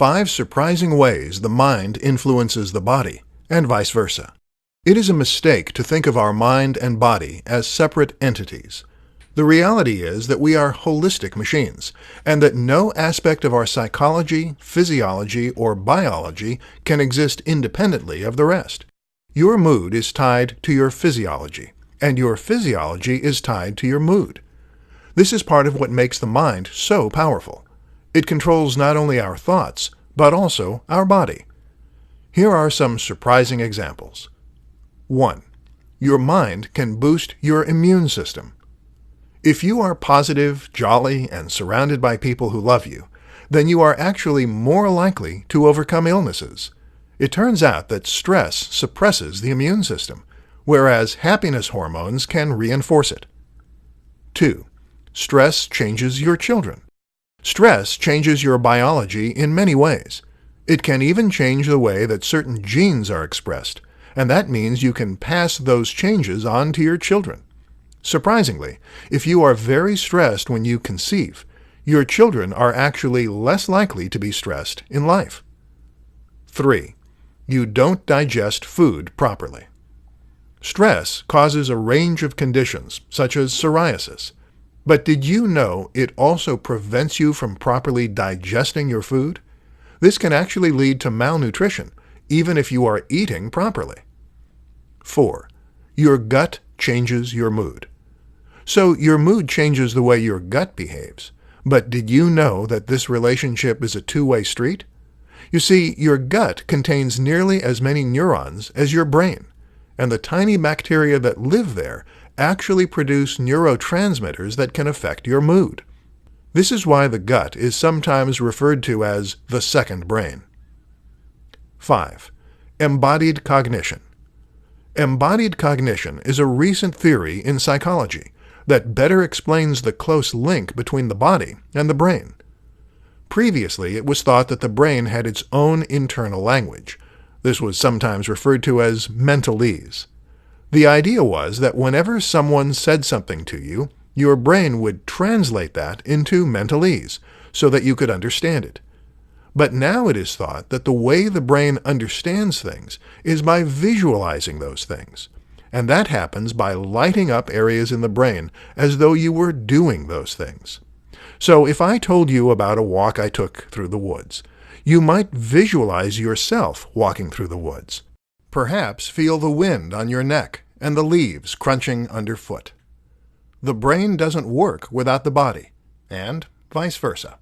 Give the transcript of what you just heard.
5 surprising ways the mind influences the body, and vice versa. It is a mistake to think of our mind and body as separate entities. The reality is that we are holistic machines, and that no aspect of our psychology, physiology, or biology can exist independently of the rest. Your mood is tied to your physiology, and your physiology is tied to your mood. This is part of what makes the mind so powerful. It controls not only our thoughts, but also our body. Here are some surprising examples. 1. Your mind can boost your immune system. If you are positive, jolly, and surrounded by people who love you, then you are actually more likely to overcome illnesses. It turns out that stress suppresses the immune system, whereas happiness hormones can reinforce it. 2. Stress changes your children. Stress changes your biology in many ways. It can even change the way that certain genes are expressed, and that means you can pass those changes on to your children. Surprisingly, if you are very stressed when you conceive, your children are actually less likely to be stressed in life. 3. You don't digest food properly. Stress causes a range of conditions, such as psoriasis. But did you know it also prevents you from properly digesting your food? This can actually lead to malnutrition, even if you are eating properly. 4. Your gut changes your mood. So your mood changes the way your gut behaves. But did you know that this relationship is a two-way street? You see, your gut contains nearly as many neurons as your brain, and the tiny bacteria that live there actually produce neurotransmitters that can affect your mood. This is why the gut is sometimes referred to as the second brain. 5. Embodied cognition. Embodied cognition is a recent theory in psychology that better explains the close link between the body and the brain. Previously, it was thought that the brain had its own internal language. This was sometimes referred to as mentalese. The idea was that whenever someone said something to you, your brain would translate that into mentalese so that you could understand it. But now it is thought that the way the brain understands things is by visualizing those things. And that happens by lighting up areas in the brain as though you were doing those things. So if I told you about a walk I took through the woods, you might visualize yourself walking through the woods. Perhaps feel the wind on your neck and the leaves crunching underfoot. The brain doesn't work without the body, and vice versa.